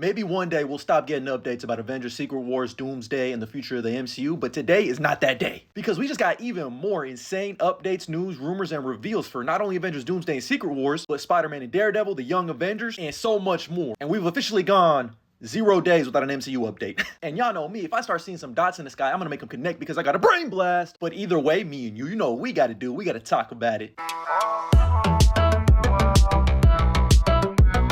Maybe one day we'll stop getting updates about Avengers, Secret Wars, Doomsday, and the future of the MCU, but today is not that day. Because we just got even more insane updates, news, rumors, and reveals for not only Avengers, Doomsday, and Secret Wars, but Spider-Man and Daredevil, the Young Avengers, and so much more. And we've officially gone 0 days without an MCU update. And y'all know me, if I start seeing some dots in the sky, I'm gonna make them connect because I got a brain blast. But either way, me and you know what we gotta do. We gotta talk about it.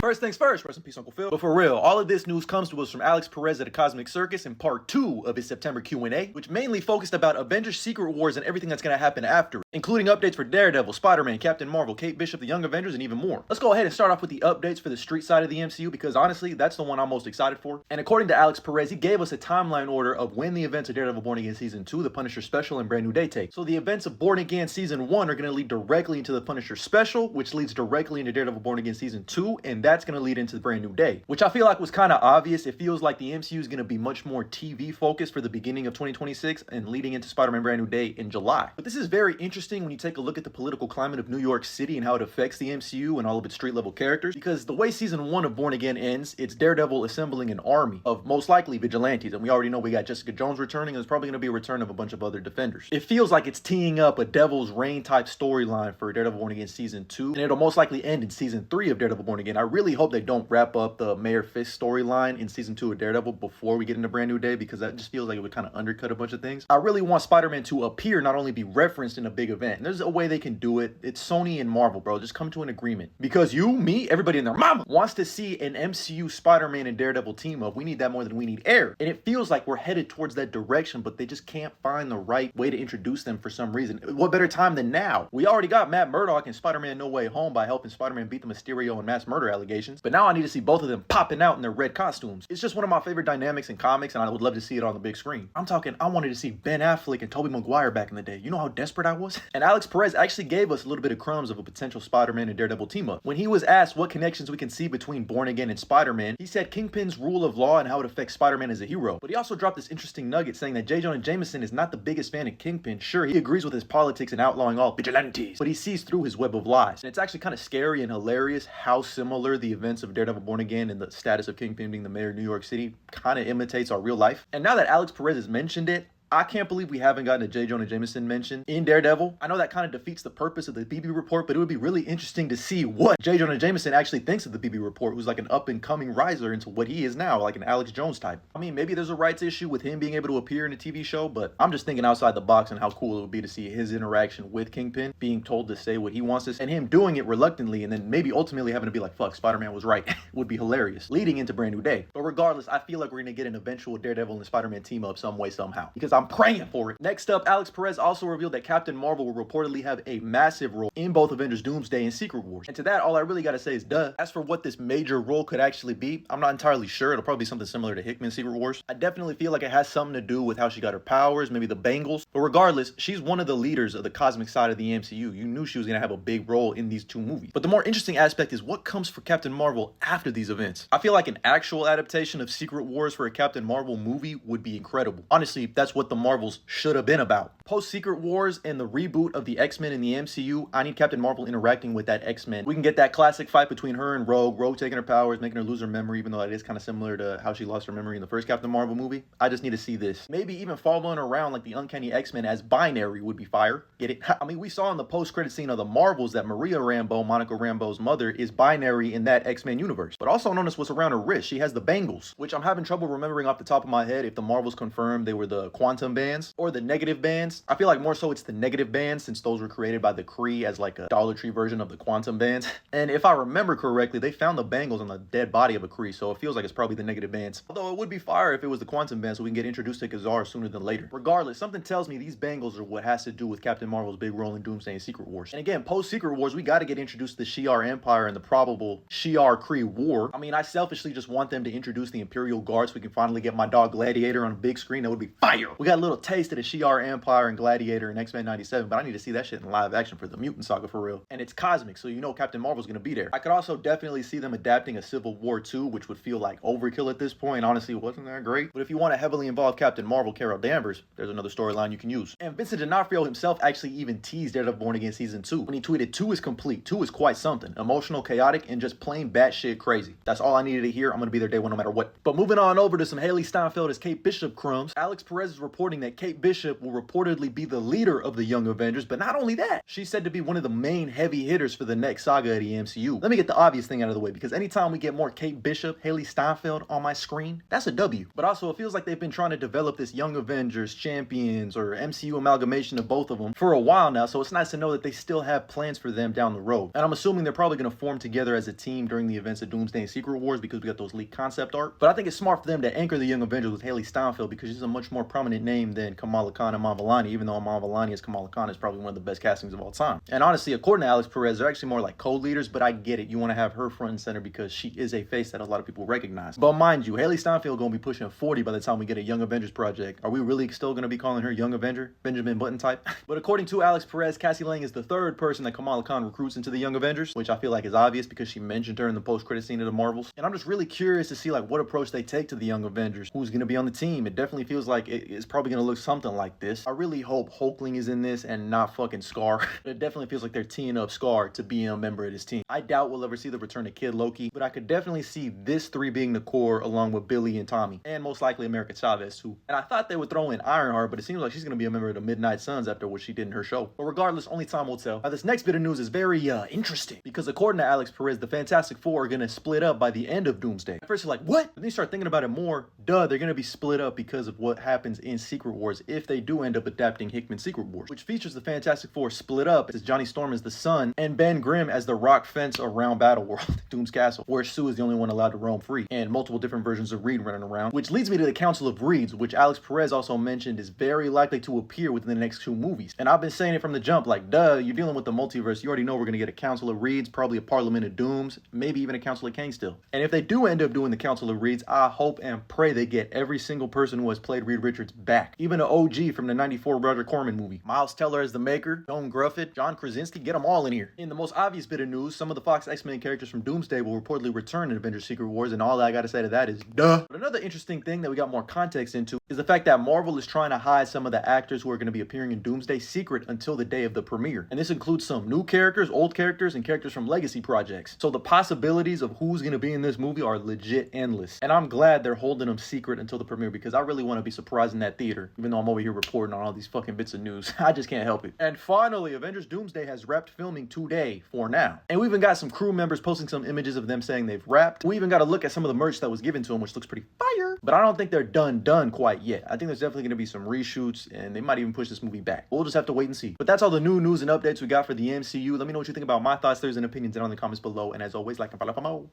First things first, rest in peace, Uncle Phil. But for real, all of this news comes to us from Alex Perez at the Cosmic Circus in part 2 of his September Q&A, which mainly focused about Avengers, Secret Wars, and everything that's gonna happen after, including updates for Daredevil, Spider-Man, Captain Marvel, Kate Bishop, the Young Avengers, and even more. Let's go ahead and start off with the updates for the street side of the MCU, because honestly, that's the one I'm most excited for. And according to Alex Perez, he gave us a timeline order of when the events of Daredevil Born Again Season 2, the Punisher Special, and Brand New Day take. So the events of Born Again Season 1 are gonna lead directly into the Punisher Special, which leads directly into Daredevil Born Again Season 2, and that's gonna lead into the Brand New Day, which I feel like was kind of obvious. It feels like the MCU is going to be much more TV focused for the beginning of 2026 and leading into Spider-Man Brand New Day in July. But this is very interesting when you take a look at the political climate of New York City and how it affects the MCU and all of its street level characters, because the way season 1 of Born Again ends, it's Daredevil assembling an army of most likely vigilantes, and we already know we got Jessica Jones returning, and there's probably going to be a return of a bunch of other defenders. It feels like it's teeing up a Devil's Reign type storyline for Daredevil Born Again Season 2, and it'll most likely end in Season 3 of Daredevil Born Again. I really hope they don't wrap up the Mayor Fisk storyline in Season 2 of Daredevil before we get into Brand New Day, because that just feels like it would kind of undercut a bunch of things. I really want Spider-Man to appear, not only be referenced in a big event. And there's a way they can do it. It's Sony and Marvel, bro. Just come to an agreement. Because you, me, everybody and their mama wants to see an MCU Spider-Man and Daredevil team up. We need that more than we need air. And it feels like we're headed towards that direction, but they just can't find the right way to introduce them for some reason. What better time than now? We already got Matt Murdock in Spider-Man No Way Home by helping Spider-Man beat the Mysterio and mass murder allegations. But now I need to see both of them popping out in their red costumes. It's just one of my favorite dynamics in comics, and I would love to see it on the big screen. I'm talking, I wanted to see Ben Affleck and Tobey Maguire back in the day. You know how desperate I was? And Alex Perez actually gave us a little bit of crumbs of a potential Spider-Man and Daredevil team up. When he was asked what connections we can see between Born Again and Spider-Man, he said Kingpin's rule of law and how it affects Spider-Man as a hero. But he also dropped this interesting nugget saying that J. Jonah Jameson is not the biggest fan of Kingpin. Sure, he agrees with his politics and outlawing all vigilantes, but he sees through his web of lies. And it's actually kind of scary and hilarious how similar the events of Daredevil Born Again and the status of Kingpin being the mayor of New York City kind of imitates our real life. And now that Alex Perez has mentioned it, I can't believe we haven't gotten a J. Jonah Jameson mention in Daredevil. I know that kind of defeats the purpose of the BB report, but it would be really interesting to see what J. Jonah Jameson actually thinks of the BB report, who's like an up-and-coming riser into what he is now, like an Alex Jones type. I mean, maybe there's a rights issue with him being able to appear in a TV show, but I'm just thinking outside the box and how cool it would be to see his interaction with Kingpin, being told to say what he wants to say, and him doing it reluctantly, and then maybe ultimately having to be like, fuck, Spider-Man was right, would be hilarious, leading into Brand New Day. But regardless, I feel like we're gonna get an eventual Daredevil and Spider-Man team up some way, somehow, because I'm praying for it. Next up, Alex Perez also revealed that Captain Marvel will reportedly have a massive role in both Avengers Doomsday and Secret Wars. And to that, all I really gotta say is duh. As for what this major role could actually be, I'm not entirely sure. It'll probably be something similar to Hickman's Secret Wars. I definitely feel like it has something to do with how she got her powers, maybe the bangles. But regardless, she's one of the leaders of the cosmic side of the MCU. You knew she was gonna have a big role in these two movies. But the more interesting aspect is what comes for Captain Marvel after these events. I feel like an actual adaptation of Secret Wars for a Captain Marvel movie would be incredible. Honestly, that's what the Marvels should have been about. Post Secret Wars and the reboot of the X-Men in the MCU, I need Captain Marvel interacting with that X-Men. We can get that classic fight between her and Rogue taking her powers, making her lose her memory, even though that is kind of similar to how she lost her memory in the first Captain Marvel movie. I just need to see this. Maybe even following around like the Uncanny X-Men as binary would be fire. Get it? I mean, we saw in the post-credit scene of the Marvels that Maria Rambeau, Monica Rambeau's mother, is binary in that X-Men universe. But also notice what's around her wrist. She has the bangles, which I'm having trouble remembering off the top of my head if the Marvels confirmed they were the quantum bands or the negative bands. I feel like more so it's the negative bands, since those were created by the Kree as like a Dollar Tree version of the quantum bands. And if I remember correctly, they found the bangles on the dead body of a Kree, so it feels like it's probably the negative bands. Although it would be fire if it was the quantum bands, so we can get introduced to Kazar sooner than later. Regardless, something tells me these bangles are what has to do with Captain Marvel's big role in Doomsday and Secret Wars. And again, post Secret Wars, we got to get introduced to the Shi'ar Empire and the probable Shi'ar Kree war. I mean, I selfishly just want them to introduce the Imperial Guard so we can finally get my dog Gladiator on a big screen. That would be fire. We We got a little taste of the Shi'ar Empire and Gladiator and X-Men 97, but I need to see that shit in live action for the Mutant Saga for real. And it's cosmic, so you know Captain Marvel's gonna be there. I could also definitely see them adapting a Civil War 2, which would feel like overkill at this point. Honestly, wasn't that great? But if you want to heavily involve Captain Marvel, Carol Danvers, there's another storyline you can use. And Vincent D'Onofrio himself actually even teased Daredevil Born Again Season 2 when he tweeted, 2 is complete. 2 is quite something. Emotional, chaotic, and just plain batshit crazy. That's all I needed to hear. I'm gonna be there day one no matter what. But moving on over to some Haley Steinfeld as Kate Bishop crumbs, Alex Perez is reporting that Kate Bishop will reportedly be the leader of the Young Avengers, but not only that, she's said to be one of the main heavy hitters for the next saga of the MCU. Let me get the obvious thing out of the way, because anytime we get more Kate Bishop, Haley Steinfeld on my screen, that's a W. But also, it feels like they've been trying to develop this Young Avengers, Champions, or MCU amalgamation of both of them for a while now, so it's nice to know that they still have plans for them down the road. And I'm assuming they're probably going to form together as a team during the events of Doomsday and Secret Wars, because we got those leaked concept art. But I think it's smart for them to anchor the Young Avengers with Haley Steinfeld, because she's a much more prominent name than Kamala Khan and Iman Vellani, even though Iman Vellani as Kamala Khan is probably one of the best castings of all time. And honestly, according to Alex Perez, they're actually more like co-leaders, but I get it. You want to have her front and center because she is a face that a lot of people recognize. But mind you, Haley Steinfeld gonna be pushing 40 by the time we get a Young Avengers project. Are we really still gonna be calling her Young Avenger? Benjamin Button type? But according to Alex Perez, Cassie Lang is the third person that Kamala Khan recruits into the Young Avengers, which I feel like is obvious because she mentioned her in the post-credit scene of the Marvels. And I'm just really curious to see like what approach they take to the Young Avengers. Who's gonna be on the team? It definitely feels like it's probably gonna look something like this. I really hope Hulkling is in this and not fucking Scar. It definitely feels like they're teeing up Scar to be a member of this team. I doubt we'll ever see the return of Kid Loki, but I could definitely see this three being the core along with Billy and Tommy, and most likely America Chavez too. And I thought they would throw in Ironheart, but it seems like she's gonna be a member of the Midnight Suns after what she did in her show. But regardless, only time will tell. Now this next bit of news is very interesting, because according to Alex Perez, the Fantastic Four are gonna split up by the end of Doomsday. At first you're like, what? But then you start thinking about it more. Duh, they're gonna be split up because of what happens in Secret Wars if they do end up adapting Hickman's Secret Wars, which features the Fantastic Four split up as Johnny Storm as the Sun and Ben Grimm as the rock fence around Battleworld, Doom's Castle, where Sue is the only one allowed to roam free, and multiple different versions of Reed running around, which leads me to the Council of Reeds, which Alex Perez also mentioned is very likely to appear within the next 2 movies. And I've been saying it from the jump, like, duh, you're dealing with the multiverse, you already know we're gonna get a Council of Reeds, probably a Parliament of Dooms, maybe even a Council of Kang still. And if they do end up doing the Council of Reeds, I hope and pray they get every single person who has played Reed Richards back, even the OG from the 94 Roger Corman movie. Miles Teller as the Maker, Joan Gruffett, John Krasinski, get them all in here. In the most obvious bit of news, some of the Fox X-Men characters from Doomsday will reportedly return in Avengers Secret Wars, and all I gotta say to that is duh. But another interesting thing that we got more context into is the fact that Marvel is trying to hide some of the actors who are going to be appearing in Doomsday secret until the day of the premiere. And this includes some new characters, old characters, and characters from legacy projects. So the possibilities of who's going to be in this movie are legit endless. And I'm glad they're holding them secret until the premiere, because I really want to be surprised in that theater, even though I'm over here reporting on all these fucking bits of news. I just can't help it. And finally, Avengers Doomsday has wrapped filming today for now. And we even got some crew members posting some images of them saying they've wrapped. We even got to look at some of the merch that was given to them, which looks pretty fire. But I don't think they're done quite yet. I think there's definitely going to be some reshoots, and they might even push this movie back. We'll just have to wait and see. But that's all the new news and updates we got for the MCU. Let me know what you think about my thoughts, theories, and opinions down in the comments below. And as always, like and follow for more.